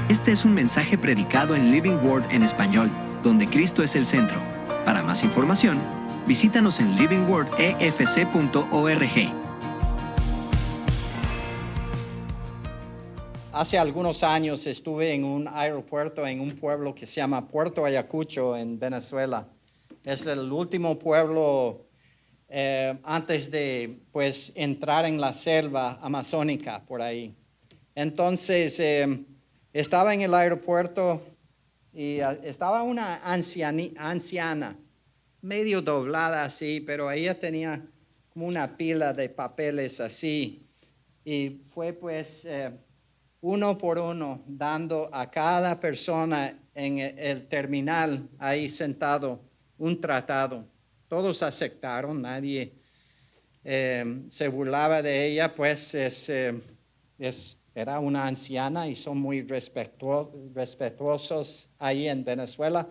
Este es un mensaje predicado en Living Word en español, donde Cristo es el centro. Para más información, visítanos en livingwordefc.org. Hace algunos años estuve en un aeropuerto en un pueblo que se llama Puerto Ayacucho en Venezuela. Es el último pueblo antes de entrar en la selva amazónica por ahí. Entonces estaba en el aeropuerto y estaba una anciana, medio doblada así, pero ella tenía como una pila de papeles así. Y fue uno por uno dando a cada persona en el terminal ahí sentado un tratado. Todos aceptaron, nadie se burlaba de ella, era una anciana y son muy respetuosos ahí en Venezuela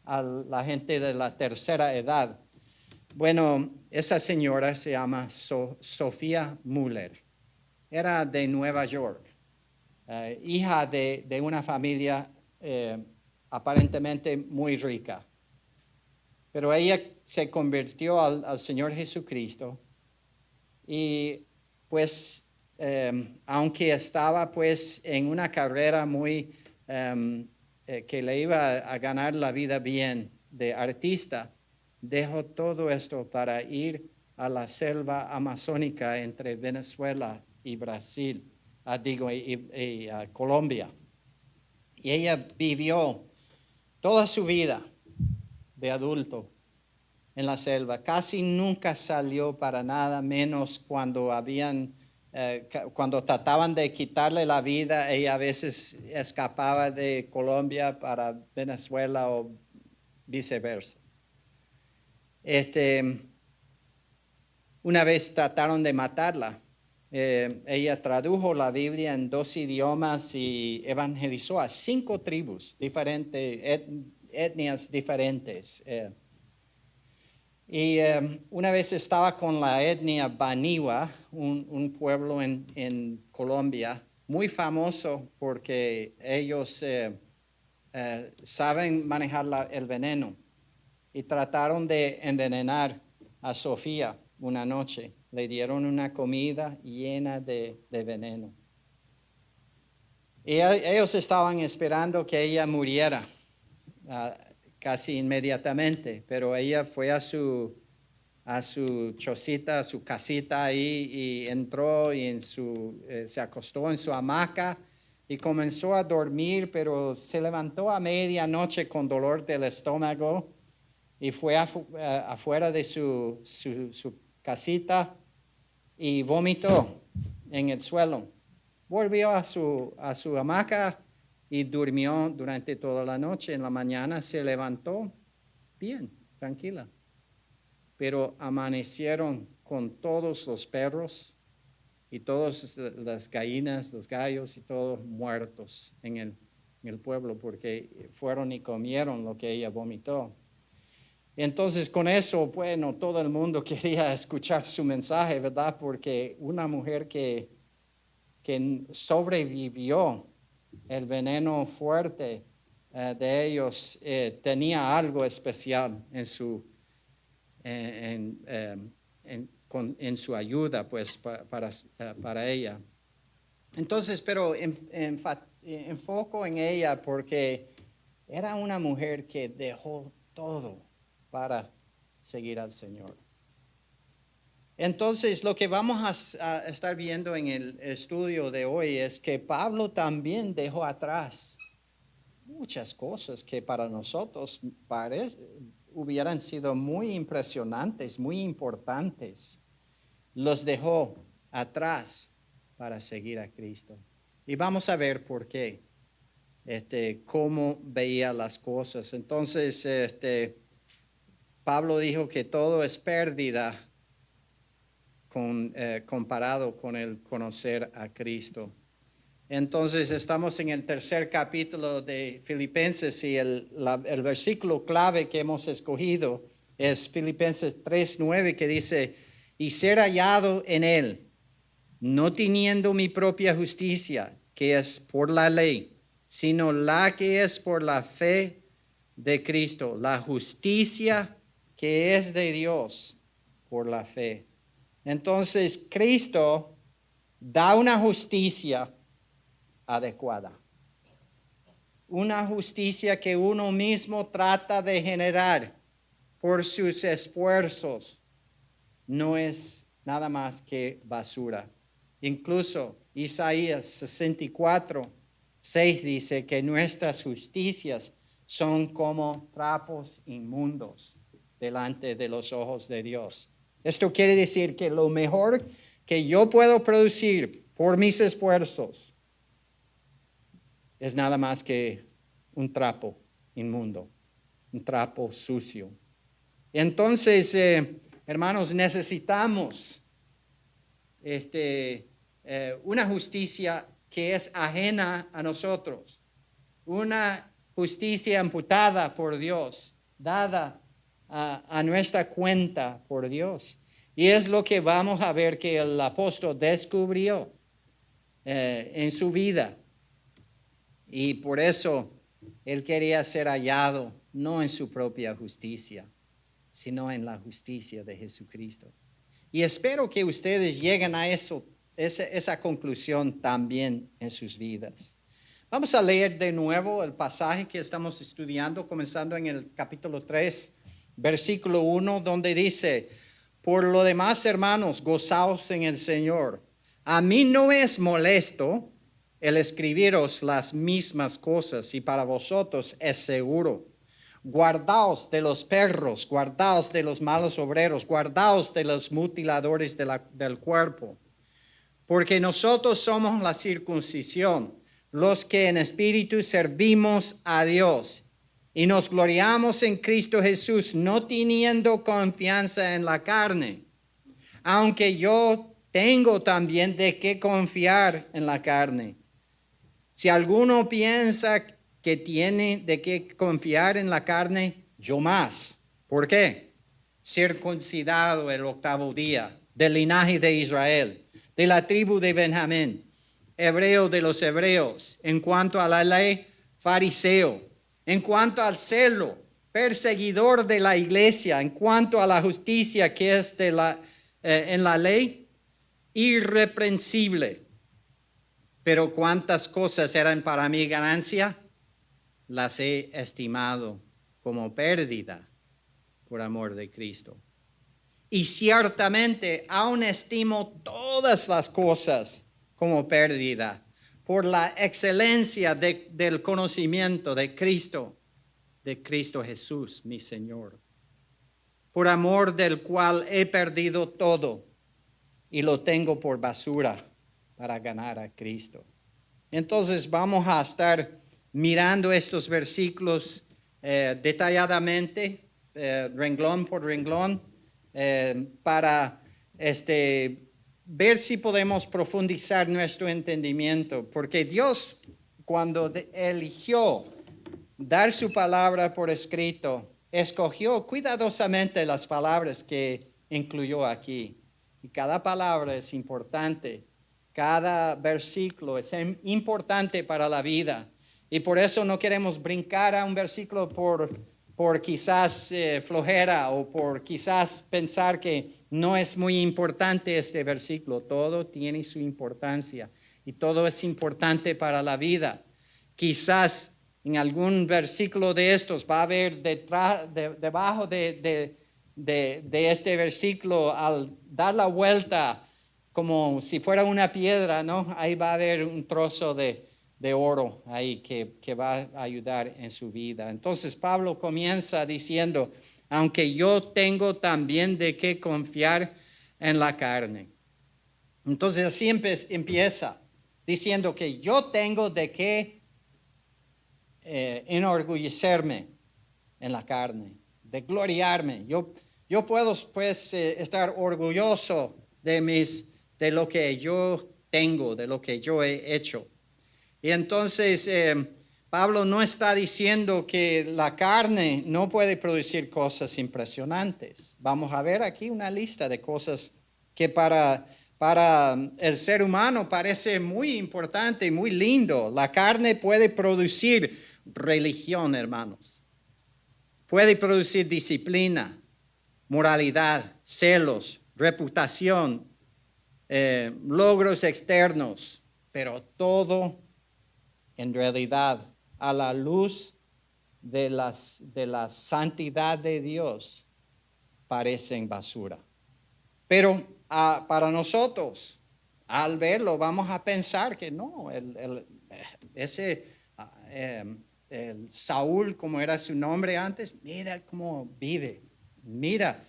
a la gente de la tercera edad. Bueno, esa señora se llama Sofía Müller. Era de Nueva York, hija de una familia aparentemente muy rica. Pero ella se convirtió al Señor Jesucristo y aunque estaba en una carrera muy que le iba a ganar la vida bien de artista, dejó todo esto para ir a la selva amazónica entre Venezuela y Brasil, y Colombia. Y ella vivió toda su vida de adulto en la selva. Casi nunca salió para nada, menos cuando cuando trataban de quitarle la vida, ella a veces escapaba de Colombia para Venezuela o viceversa. Una vez trataron de matarla. Ella tradujo la Biblia en 2 idiomas y evangelizó a 5 tribus diferentes, etnias diferentes. Y una vez estaba con la etnia Baniwa, un pueblo en Colombia, muy famoso porque ellos saben manejar el veneno. Y trataron de envenenar a Sofía una noche. Le dieron una comida llena de veneno. Y ellos estaban esperando que ella muriera casi inmediatamente, pero ella fue a su chocita, a su casita ahí y entró y se acostó en su hamaca y comenzó a dormir, pero se levantó a medianoche con dolor del estómago y fue afuera de su casita y vomitó en el suelo. Volvió a su hamaca y durmió durante toda la noche. En la mañana se levantó bien, tranquila. Pero amanecieron con todos los perros y todas las gallinas, los gallos y todos muertos en el pueblo porque fueron y comieron lo que ella vomitó. Entonces con eso, todo el mundo quería escuchar su mensaje, ¿verdad? Porque una mujer que sobrevivió el veneno fuerte de ellos tenía algo especial en su ayuda, para ella. Entonces, pero enfoco en ella porque era una mujer que dejó todo para seguir al Señor. Entonces, lo que vamos a estar viendo en el estudio de hoy es que Pablo también dejó atrás muchas cosas que para nosotros hubieran sido muy impresionantes, muy importantes. Los dejó atrás para seguir a Cristo. Y vamos a ver por qué, cómo veía las cosas. Entonces, Pablo dijo que todo es pérdida comparado con el conocer a Cristo. Entonces estamos en el 3 capítulo de Filipenses y el versículo clave que hemos escogido es Filipenses 3:9 que dice, y ser hallado en él, no teniendo mi propia justicia, que es por la ley, sino la que es por la fe de Cristo, la justicia que es de Dios por la fe. Entonces, Cristo da una justicia adecuada. Una justicia que uno mismo trata de generar por sus esfuerzos. No es nada más que basura. Incluso Isaías 64:6 dice que nuestras justicias son como trapos inmundos delante de los ojos de Dios. Esto quiere decir que lo mejor que yo puedo producir por mis esfuerzos es nada más que un trapo inmundo, un trapo sucio. Entonces, hermanos, necesitamos una justicia que es ajena a nosotros, una justicia imputada por Dios, dada a nuestra cuenta por Dios. Y es lo que vamos a ver que el apóstol descubrió en su vida. Y por eso él quería ser hallado, no en su propia justicia, sino en la justicia de Jesucristo. Y espero que ustedes lleguen a esa conclusión también en sus vidas. Vamos a leer de nuevo el pasaje que estamos estudiando, comenzando en el capítulo 3, versículo 1, donde dice: por lo demás, hermanos, gozaos en el Señor. A mí no es molesto el escribiros las mismas cosas, y para vosotros es seguro. Guardaos de los perros, guardaos de los malos obreros, guardaos de los mutiladores del cuerpo. Porque nosotros somos la circuncisión, los que en espíritu servimos a Dios, y nos gloriamos en Cristo Jesús, no teniendo confianza en la carne. Aunque yo tengo también de qué confiar en la carne. Si alguno piensa que tiene de qué confiar en la carne, yo más. ¿Por qué? Circuncidado el 8º día, del linaje de Israel, de la tribu de Benjamín, hebreo de los hebreos, en cuanto a la ley, fariseo, en cuanto al celo, perseguidor de la iglesia, en cuanto a la justicia que es en la ley, irreprensible. Pero cuántas cosas eran para mí ganancia, las he estimado como pérdida por amor de Cristo. Y ciertamente aún estimo todas las cosas como pérdida por la excelencia del conocimiento de Cristo Jesús, mi Señor, por amor del cual he perdido todo y lo tengo por basura para ganar a Cristo. Entonces vamos a estar mirando estos versículos detalladamente, renglón por renglón, para ver si podemos profundizar nuestro entendimiento, porque Dios, cuando eligió dar su palabra por escrito, escogió cuidadosamente las palabras que incluyó aquí. Y cada palabra es importante, cada versículo es importante para la vida. Y por eso no queremos brincar a un versículo por quizás flojera o por quizás pensar que no es muy importante este versículo. Todo tiene su importancia y todo es importante para la vida. Quizás en algún versículo de estos va a haber debajo de este versículo, al dar la vuelta como si fuera una piedra, ¿no? Ahí va a haber un trozo de oro ahí que va a ayudar en su vida. Entonces Pablo comienza diciendo: aunque yo tengo también de qué confiar en la carne. Entonces así empieza diciendo que yo tengo de qué enorgullecerme en la carne, de gloriarme. Yo puedo pues estar orgulloso de lo que yo tengo, de lo que yo he hecho. Y entonces Pablo no está diciendo que la carne no puede producir cosas impresionantes. Vamos a ver aquí una lista de cosas que para para el ser humano parece muy importante y muy lindo. La carne puede producir religión, hermanos. Puede producir disciplina, moralidad, celos, reputación, logros externos, pero todo en realidad a la luz de la santidad de Dios parecen basura. Pero para nosotros, al verlo, vamos a pensar que no, el Saúl, como era su nombre antes, mira cómo vive, mira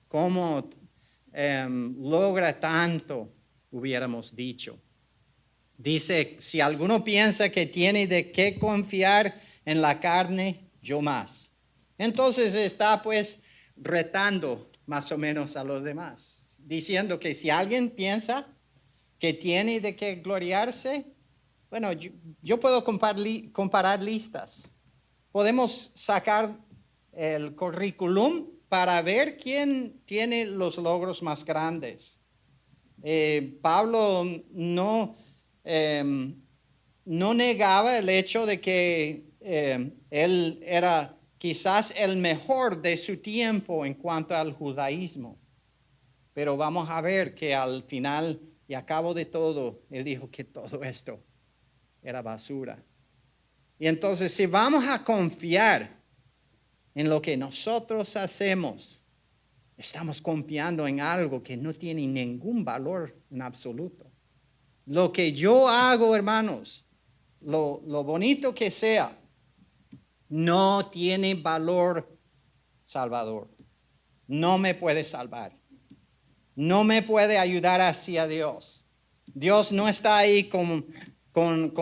cómo logra tanto, hubiéramos dicho. Dice, si alguno piensa que tiene de qué confiar en la carne, yo más. Entonces está pues retando más o menos a los demás, diciendo que si alguien piensa que tiene de qué gloriarse, bueno, yo puedo comparar listas. Podemos sacar el currículum para ver quién tiene los logros más grandes. Pablo no negaba el hecho de que él era quizás el mejor de su tiempo en cuanto al judaísmo. Pero vamos a ver que al final y a cabo de todo, él dijo que todo esto era basura. Y entonces, si vamos a confiar en lo que nosotros hacemos, estamos confiando en algo que no tiene ningún valor en absoluto. Lo que yo hago, hermanos, lo bonito que sea, no tiene valor salvador. No me puede salvar. No me puede ayudar hacia Dios. Dios no está ahí con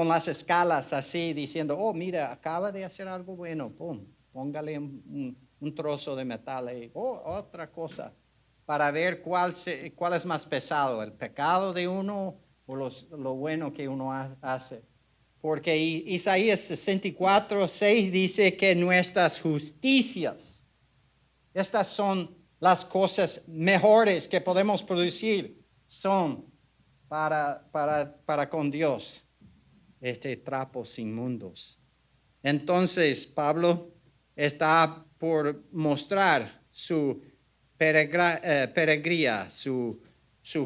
las escalas así diciendo, oh, mira, acaba de hacer algo bueno, pum, póngale un trozo de metal ahí, otra cosa, para ver cuál es más pesado, el pecado de uno o lo bueno que uno hace. Porque Isaías 64:6 dice que nuestras justicias, estas son las cosas mejores que podemos producir, son para con Dios, trapos inmundos. Entonces, Pablo está por mostrar su peregría, su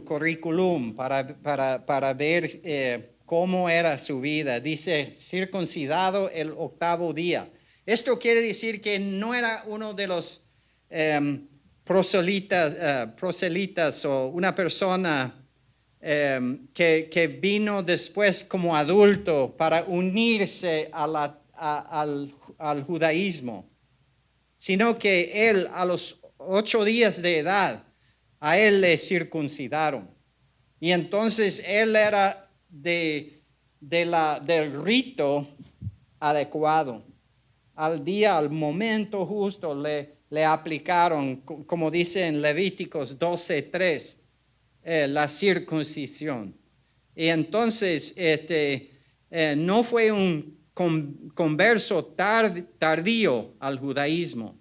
currículum para ver cómo era su vida. Dice, circuncidado el 8º día. Esto quiere decir que no era uno de los proselitas o una persona que vino después como adulto para unirse al judaísmo, sino que él a los 8 días de edad, a él le circuncidaron. Y entonces él era del rito adecuado. Al día, al momento justo, le aplicaron, como dice en Levíticos 12:3, la circuncisión. Y entonces no fue un converso tardío al judaísmo.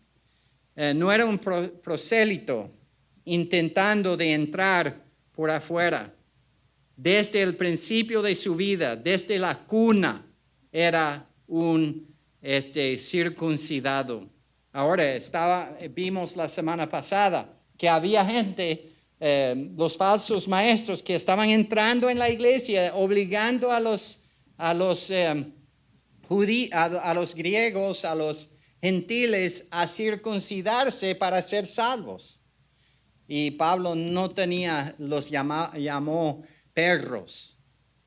No era un prosélito intentando de entrar por afuera. Desde el principio de su vida, desde la cuna, era un circuncidado. Ahora vimos la semana pasada que había gente, los falsos maestros que estaban entrando en la iglesia, obligando a los griegos, a los gentiles a circuncidarse para ser salvos. Y Pablo los llamó perros,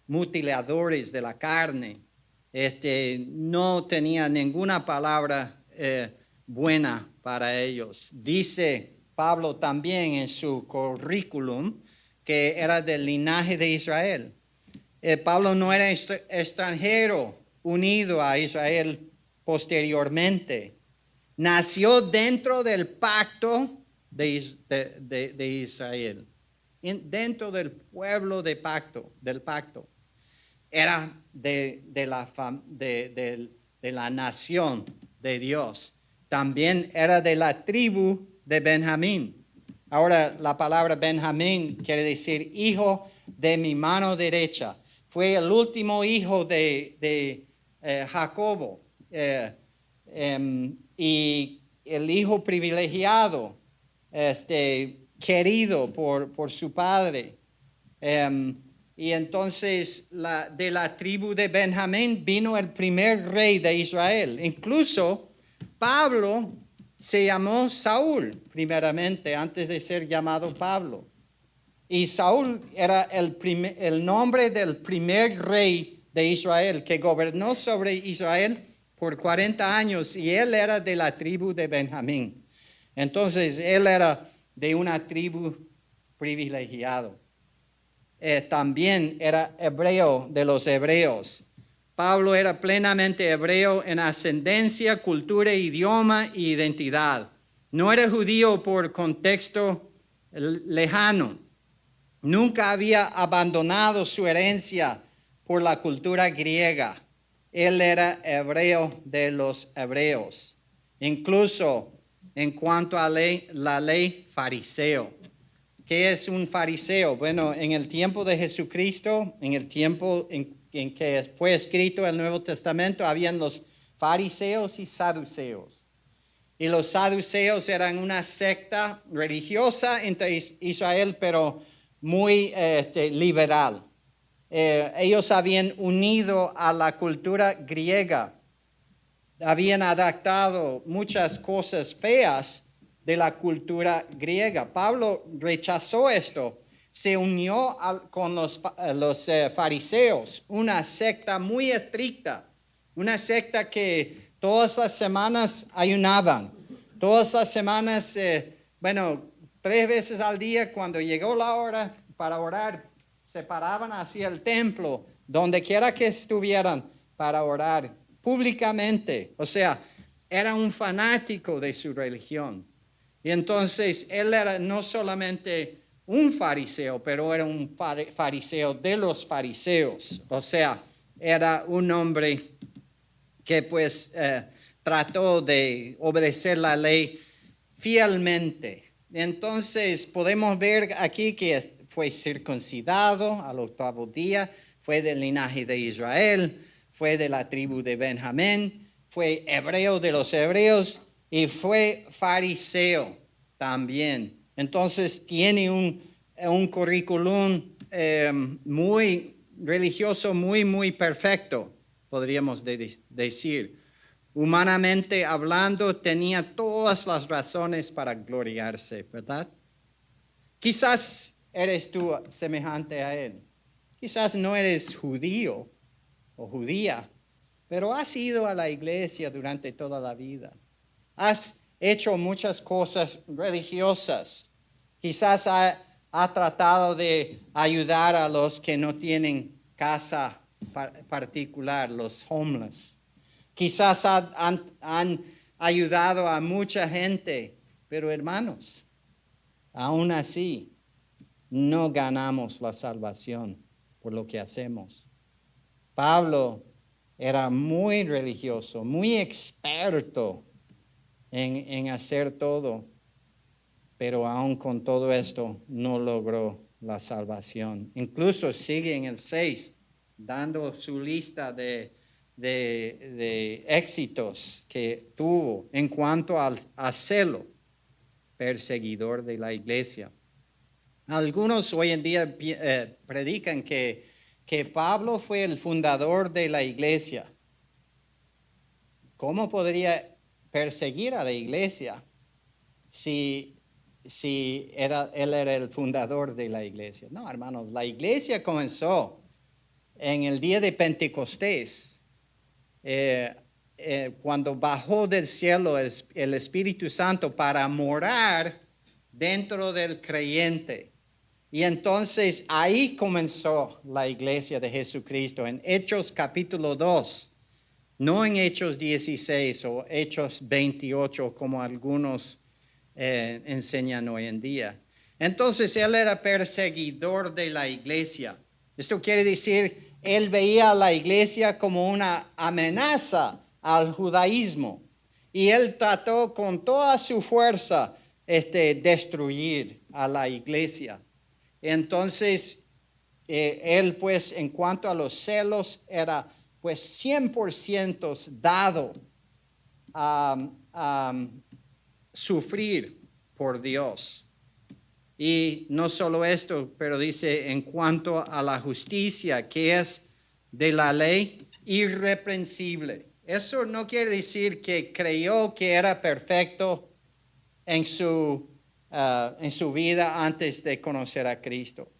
mutiladores de la carne. No tenía ninguna palabra buena para ellos. Dice Pablo también en su currículum que era del linaje de Israel. Pablo no era extranjero unido a Israel posteriormente. Nació dentro del pacto de Israel, dentro del pueblo del pacto. Era de la nación de Dios. También era de la tribu de Benjamín. Ahora, la palabra Benjamín quiere decir hijo de mi mano derecha. Fue el último hijo de Jacobo y el hijo privilegiado, querido por su padre. Y entonces de la tribu de Benjamín vino el primer rey de Israel. Incluso Pablo se llamó Saúl primeramente antes de ser llamado Pablo. Y Saúl era el nombre del primer rey de Israel que gobernó sobre Israel por 40 años y él era de la tribu de Benjamín. Entonces él era de una tribu privilegiada. También era hebreo de los hebreos. Pablo era plenamente hebreo en ascendencia, cultura, idioma e identidad. No era judío por contexto lejano. Nunca había abandonado su herencia por la cultura griega. Él era hebreo de los hebreos. Incluso en cuanto a la ley fariseo. ¿Qué es un fariseo? Bueno, en el tiempo de Jesucristo, en el tiempo en que fue escrito el Nuevo Testamento, habían los fariseos y saduceos. Y los saduceos eran una secta religiosa entre Israel, pero muy liberal. Ellos habían unido a la cultura griega, habían adaptado muchas cosas feas de la cultura griega. Pablo rechazó esto, se unió con los fariseos, una secta muy estricta, una secta que todas las semanas ayunaban, todas las semanas, 3 veces al día, cuando llegó la hora para orar, se paraban hacia el templo, donde quiera que estuvieran, para orar públicamente. O sea, era un fanático de su religión. Y entonces él era no solamente un fariseo, pero era un fariseo de los fariseos. O sea, era un hombre que pues trató de obedecer la ley fielmente. Entonces podemos ver aquí que fue circuncidado al 8º día, fue del linaje de Israel, fue de la tribu de Benjamín, fue hebreo de los hebreos y fue fariseo también. Entonces tiene un currículum muy religioso, muy perfecto, podríamos decir. Humanamente hablando, tenía todas las razones para gloriarse, ¿verdad? Quizás eres tú semejante a él. Quizás no eres judío o judía, pero has ido a la iglesia durante toda la vida. Has hecho muchas cosas religiosas. Quizás ha tratado de ayudar a los que no tienen casa particular, los homeless. Quizás han ayudado a mucha gente, pero hermanos, aún así no ganamos la salvación por lo que hacemos. Pablo era muy religioso, muy experto en hacer todo, pero aún con todo esto no logró la salvación. Incluso sigue en el 6, dando su lista de éxitos que tuvo en cuanto a celo, perseguidor de la iglesia. Algunos hoy en día predican que Pablo fue el fundador de la iglesia. ¿Cómo podría perseguir a la iglesia si él era el fundador de la iglesia? No, hermanos, la iglesia comenzó en el día de Pentecostés, cuando bajó del cielo el Espíritu Santo para morar dentro del creyente. Y entonces ahí comenzó la iglesia de Jesucristo, en Hechos capítulo 2, no en Hechos 16 o Hechos 28 como algunos enseñan hoy en día. Entonces él era perseguidor de la iglesia. Esto quiere decir, él veía a la iglesia como una amenaza al judaísmo y él trató con toda su fuerza destruir a la iglesia. Entonces, él pues en cuanto a los celos era pues 100% dado a sufrir por Dios. Y no solo esto, pero dice en cuanto a la justicia que es de la ley, irreprensible. Eso no quiere decir que creyó que era perfecto en su vida antes de conocer a Cristo.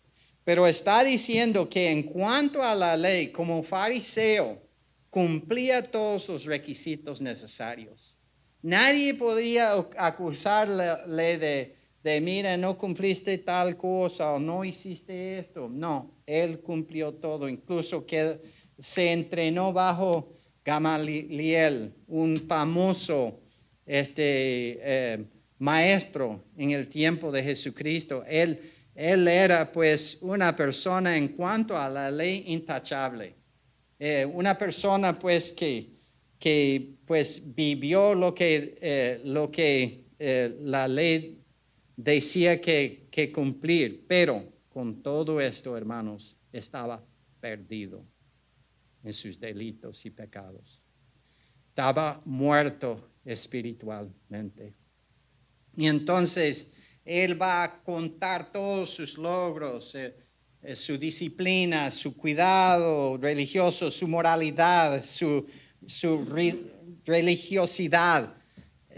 Pero está diciendo que en cuanto a la ley, como fariseo, cumplía todos los requisitos necesarios. Nadie podría acusarle de mira, no cumpliste tal cosa o no hiciste esto. No, él cumplió todo, incluso que se entrenó bajo Gamaliel, un famoso maestro en el tiempo de Jesucristo. Él era pues una persona en cuanto a la ley intachable. Una persona pues que pues vivió lo que la ley decía que cumplir, pero con todo esto, hermanos, estaba perdido en sus delitos y pecados. Estaba muerto espiritualmente. Y entonces él va a contar todos sus logros, su disciplina, su cuidado religioso, su moralidad, su religiosidad.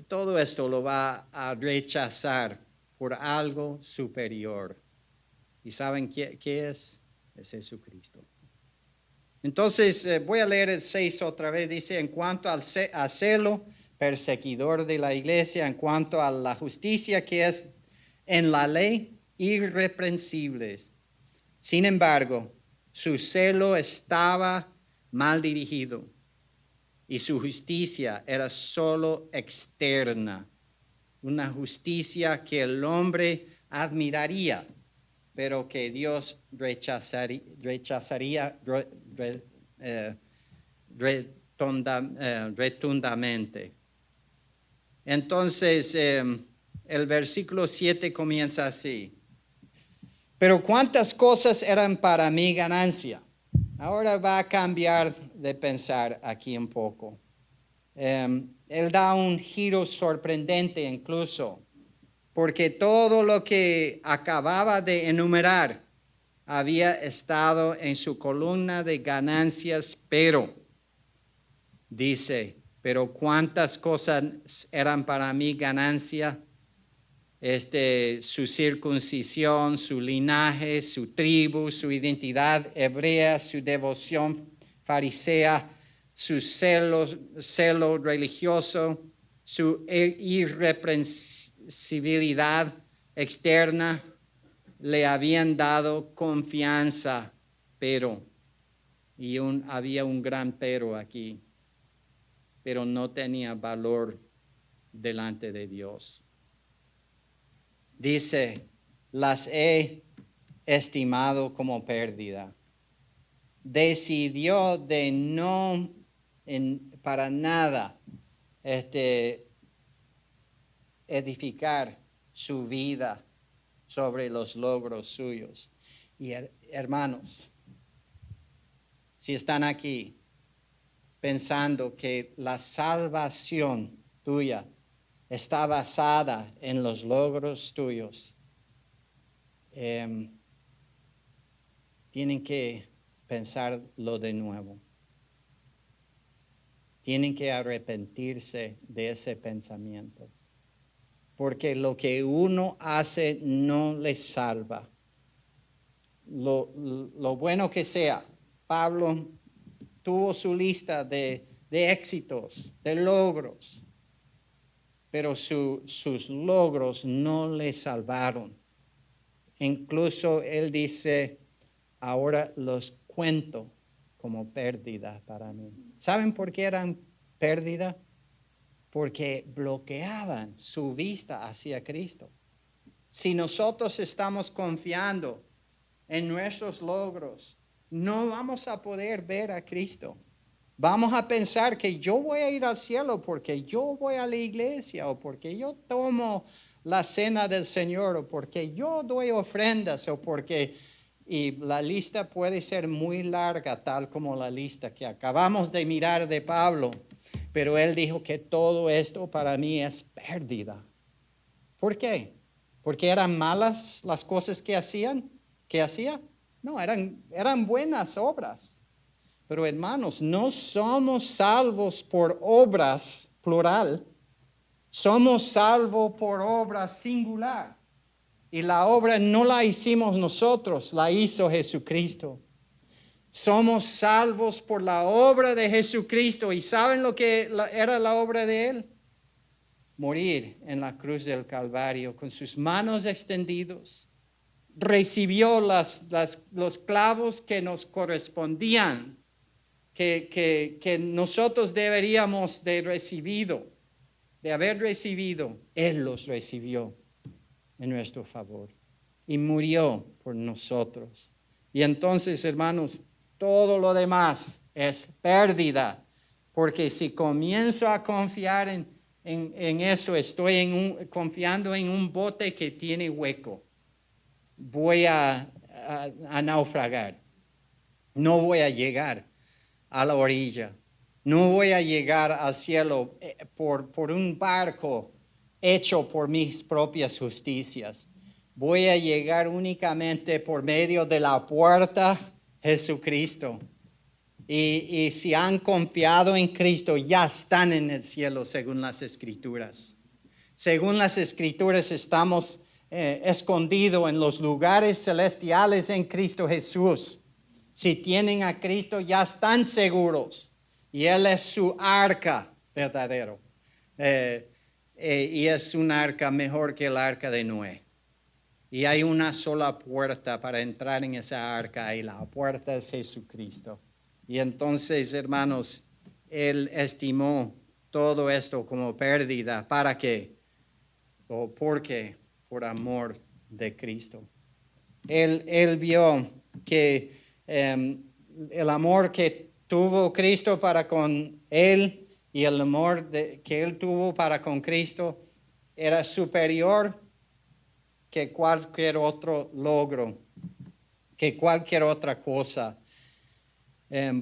Todo esto lo va a rechazar por algo superior. ¿Y saben qué es? Es Jesucristo. Entonces, voy a leer el 6 otra vez. Dice, en cuanto al celo, perseguidor de la iglesia, en cuanto a la justicia que es en la ley, irreprensibles. Sin embargo, su celo estaba mal dirigido y su justicia era solo externa. Una justicia que el hombre admiraría, pero que Dios rechazaría retundamente. Entonces, el versículo 7 comienza así. Pero cuántas cosas eran para mi ganancia. Ahora va a cambiar de pensar aquí un poco. Él da un giro sorprendente incluso, porque todo lo que acababa de enumerar había estado en su columna de ganancias, pero, dice, pero cuántas cosas eran para mí ganancia, su circuncisión, su linaje, su tribu, su identidad hebrea, su devoción farisea, su celo religioso, su irreprensibilidad externa, le habían dado confianza, pero, había un gran pero aquí, pero no tenía valor delante de Dios. Dice, las he estimado como pérdida. Decidió de no para nada edificar su vida sobre los logros suyos. Y hermanos, si están aquí pensando que la salvación tuya está basada en los logros tuyos, tienen que pensarlo de nuevo. Tienen que arrepentirse de ese pensamiento. Porque lo que uno hace no les salva. Lo bueno que sea, Pablo tuvo su lista de éxitos, de logros, pero sus logros no le salvaron. Incluso él dice, ahora los cuento como pérdida para mí. ¿Saben por qué eran pérdida? Porque bloqueaban su vista hacia Cristo. Si nosotros estamos confiando en nuestros logros, no vamos a poder ver a Cristo. Vamos a pensar que yo voy a ir al cielo porque yo voy a la iglesia o porque yo tomo la cena del Señor, o porque yo doy ofrendas, o porque... Y la lista puede ser muy larga, tal como la lista que acabamos de mirar de Pablo. Pero él dijo que todo esto para mí es pérdida. ¿Por qué? ¿Porque eran malas las cosas que hacía? No, eran buenas obras. Pero hermanos, no somos salvos por obras, plural. Somos salvos por obra singular. Y la obra no la hicimos nosotros, la hizo Jesucristo. Somos salvos por la obra de Jesucristo. ¿Y saben lo que era la obra de Él? Morir en la cruz del Calvario con sus manos extendidos. Recibió los clavos que nos correspondían, que nosotros deberíamos de haber recibido. Él los recibió en nuestro favor y murió por nosotros. Y entonces, hermanos, todo lo demás es pérdida, porque si comienzo a confiar en eso, estoy confiando en un bote que tiene hueco. Voy a naufragar. No voy a llegar a la orilla. No voy a llegar al cielo por un barco hecho por mis propias justicias. Voy a llegar únicamente por medio de la puerta Jesucristo. Y si han confiado en Cristo, ya están en el cielo según las Escrituras. Según las Escrituras estamos escondidos en los lugares celestiales en Cristo Jesús. Si tienen a Cristo, ya están seguros. Y Él es su arca verdadero. Y es un arca mejor que el arca de Noé. Y hay una sola puerta para entrar en esa arca, y la puerta es Jesucristo. Y entonces, hermanos, Él estimó todo esto como pérdida. ¿Para qué? ¿O por qué? Por amor de Cristo. Él vio que el amor que tuvo Cristo para con Él y el amor que Él tuvo para con Cristo era superior que cualquier otro logro, que cualquier otra cosa.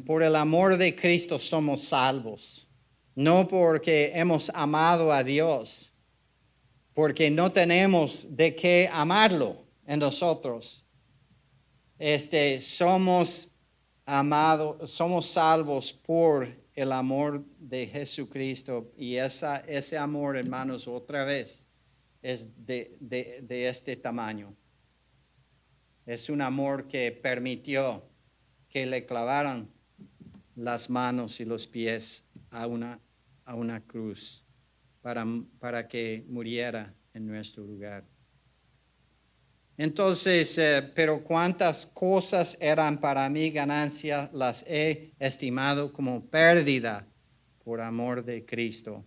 Por el amor de Cristo somos salvos, no porque hemos amado a Dios, porque no tenemos de qué amarlo en nosotros. Somos amados, somos salvos por el amor de Jesucristo, y ese amor, hermanos, otra vez es de este tamaño. Es un amor que permitió que le clavaran las manos y los pies a una cruz para que muriera en nuestro lugar. Entonces, pero cuántas cosas eran para mí ganancia, las he estimado como pérdida por amor de Cristo.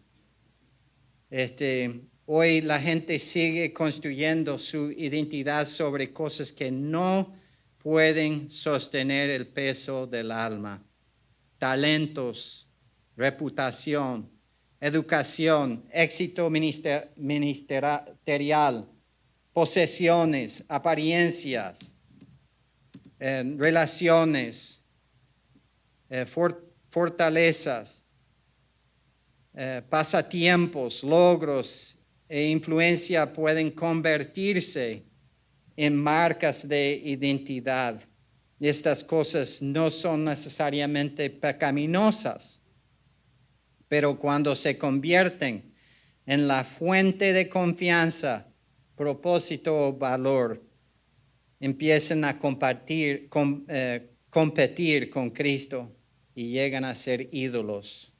Hoy la gente sigue construyendo su identidad sobre cosas que no pueden sostener el peso del alma. Talentos, reputación, educación, éxito ministerial, posesiones, apariencias, relaciones, fortalezas, pasatiempos, logros e influencia pueden convertirse en marcas de identidad. Estas cosas no son necesariamente pecaminosas, pero cuando se convierten en la fuente de confianza, propósito o valor, empiezan a competir con Cristo y llegan a ser ídolos.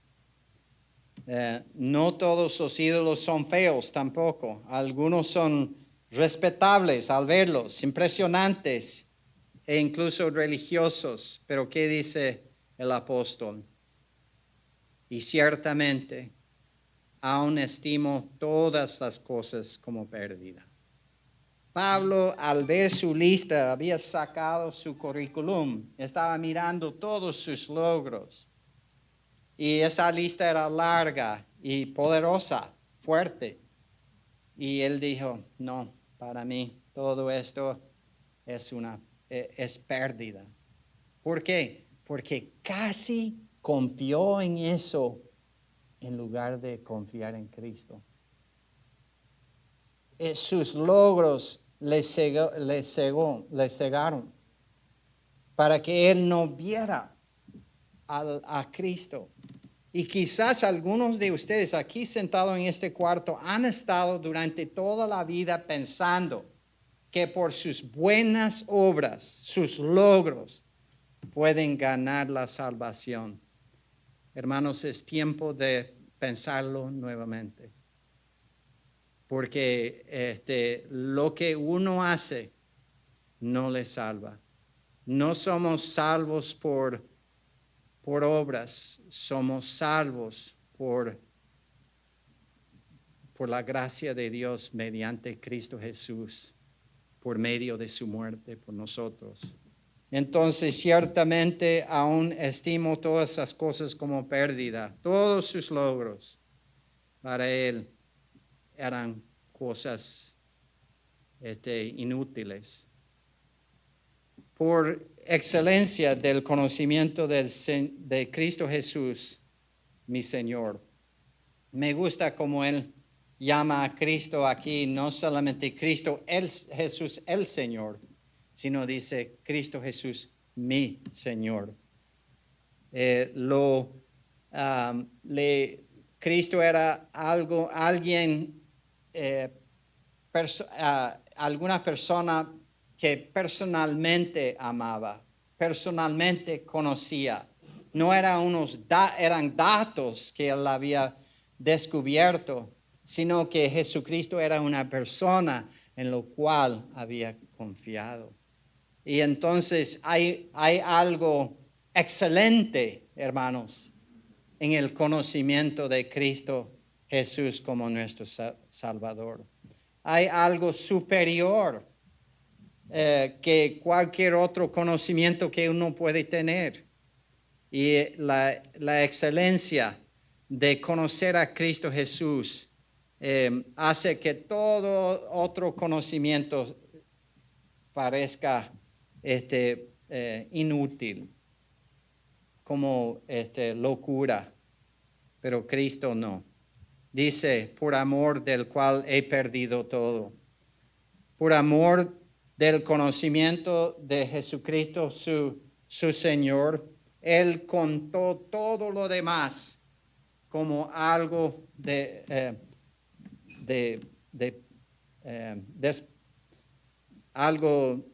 No todos los ídolos son feos tampoco. Algunos son respetables al verlos, impresionantes e incluso religiosos. Pero ¿qué dice el apóstol? Y ciertamente aún estimo todas las cosas como pérdida. Pablo, al ver su lista, había sacado su currículum, estaba mirando todos sus logros. Y esa lista era larga y poderosa, fuerte. Y él dijo, no, para mí todo esto es pérdida. ¿Por qué? Porque casi confió en eso en lugar de confiar en Cristo. Sus logros le cegaron para que él no viera a Cristo. Y quizás algunos de ustedes aquí sentados en este cuarto han estado durante toda la vida pensando que por sus buenas obras, sus logros, pueden ganar la salvación. Hermanos, es tiempo de pensarlo nuevamente. Porque lo que uno hace no le salva. No somos salvos por obras, somos salvos por la gracia de Dios mediante Cristo Jesús, por medio de su muerte por nosotros. Entonces, ciertamente aún estimo todas esas cosas como pérdida. Todos sus logros para él eran cosas inútiles. Por excelencia del conocimiento de Cristo Jesús, mi Señor. Me gusta como él llama a Cristo aquí, no solamente Cristo, Jesús el Señor, sino dice Cristo Jesús, mi Señor. Cristo era alguien, alguna persona que personalmente amaba, personalmente conocía. No eran datos que él había descubierto, sino que Jesucristo era una persona en lo cual había confiado. Y entonces hay algo excelente, hermanos, en el conocimiento de Cristo Jesús como nuestro Salvador. Hay algo superior que cualquier otro conocimiento que uno puede tener. Y la excelencia de conocer a Cristo Jesús hace que todo otro conocimiento parezca inútil, como locura, pero Cristo no. Dice, por amor del cual he perdido todo. Por amor del conocimiento de Jesucristo, su Señor, Él contó todo lo demás como algo algo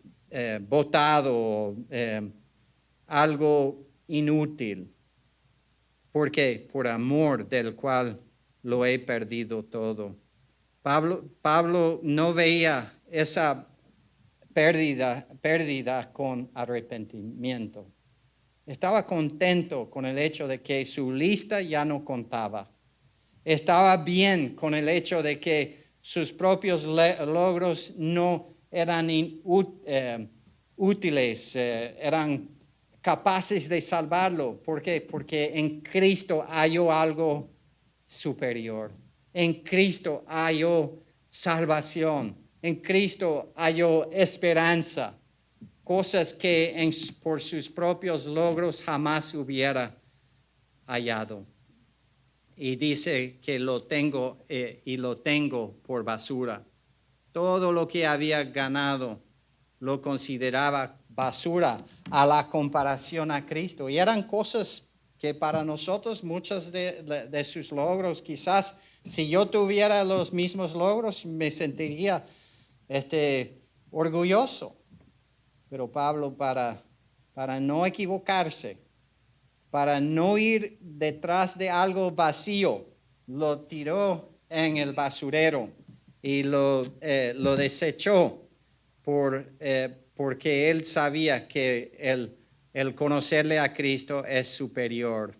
botado, algo inútil. ¿Por qué? Por amor del cual lo he perdido todo. Pablo no veía esa pérdida con arrepentimiento. Estaba contento con el hecho de que su lista ya no contaba. Estaba bien con el hecho de que sus propios logros no eran útiles, eran capaces de salvarlo. ¿Por qué? Porque en Cristo halló algo superior. En Cristo halló salvación. En Cristo halló esperanza. Cosas que por sus propios logros jamás hubiera hallado. Y dice que lo tengo y lo tengo por basura. Todo lo que había ganado lo consideraba basura a la comparación a Cristo. Y eran cosas que para nosotros, muchos de sus logros, quizás si yo tuviera los mismos logros, me sentiría orgulloso. Pero Pablo, para no equivocarse, para no ir detrás de algo vacío, lo tiró en el basurero y lo desechó porque él sabía que el conocerle a Cristo es superior,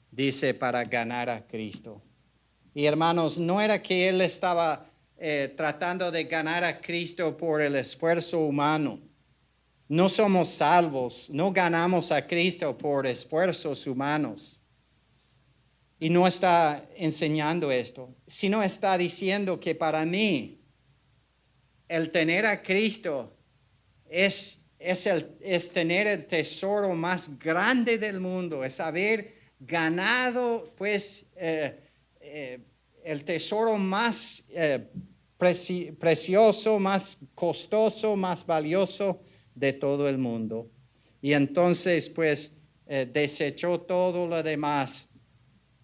dice, para ganar a Cristo. Y hermanos, no era que él estaba tratando de ganar a Cristo por el esfuerzo humano. No somos salvos, no ganamos a Cristo por esfuerzos humanos. Y no está enseñando esto, sino está diciendo que para mí el tener a Cristo es tener el tesoro más grande del mundo, es haber ganado pues el tesoro más precioso, más costoso, más valioso de todo el mundo. Y entonces pues desechó todo lo demás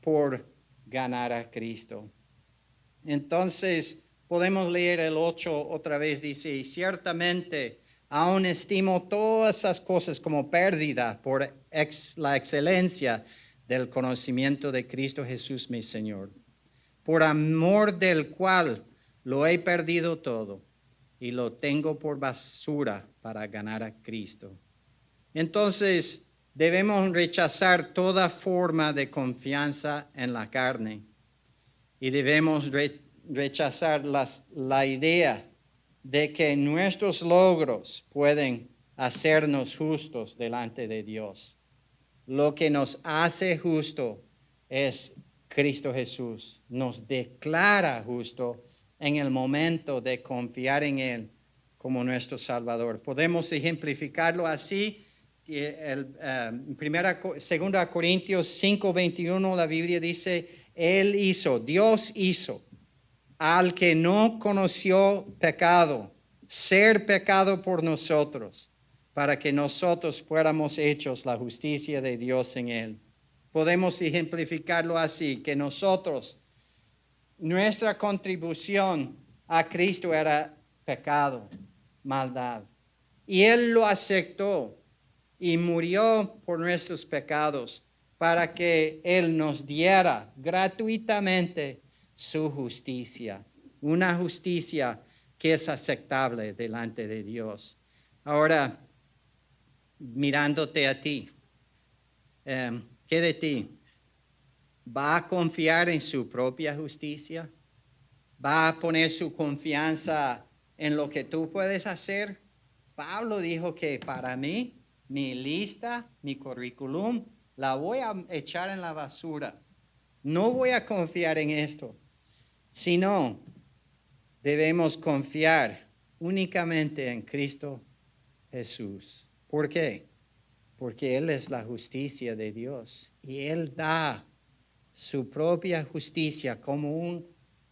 por ganar a Cristo. Entonces podemos leer el 8 otra vez, dice, y ciertamente aún estimo todas esas cosas como pérdida por la excelencia del conocimiento de Cristo Jesús mi Señor, por amor del cual lo he perdido todo y lo tengo por basura para ganar a Cristo. Entonces debemos rechazar toda forma de confianza en la carne y debemos rechazar la idea de que nuestros logros pueden hacernos justos delante de Dios. Lo que nos hace justo es Cristo Jesús. Nos declara justo en el momento de confiar en Él como nuestro Salvador. Podemos ejemplificarlo así. Segunda Corintios 5:21, la Biblia dice, Dios hizo al que no conoció pecado, ser pecado por nosotros, para que nosotros fuéramos hechos la justicia de Dios en Él. Podemos ejemplificarlo así, que nuestra contribución a Cristo era pecado, maldad. Y Él lo aceptó y murió por nuestros pecados para que Él nos diera gratuitamente su justicia, una justicia que es aceptable delante de Dios. Ahora, mirándote a ti, ¿qué de ti? ¿Va a confiar en su propia justicia? ¿Va a poner su confianza en lo que tú puedes hacer? Pablo dijo que para mí, mi lista, mi currículum, la voy a echar en la basura. No voy a confiar en esto, sino debemos confiar únicamente en Cristo Jesús. ¿Por qué? Porque Él es la justicia de Dios y Él da su propia justicia como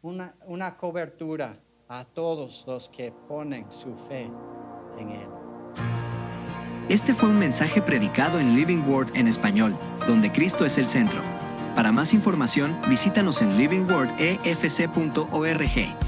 una cobertura a todos los que ponen su fe en Él. Este fue un mensaje predicado en Living Word en español, donde Cristo es el centro. Para más información, visítanos en livingwordefc.org.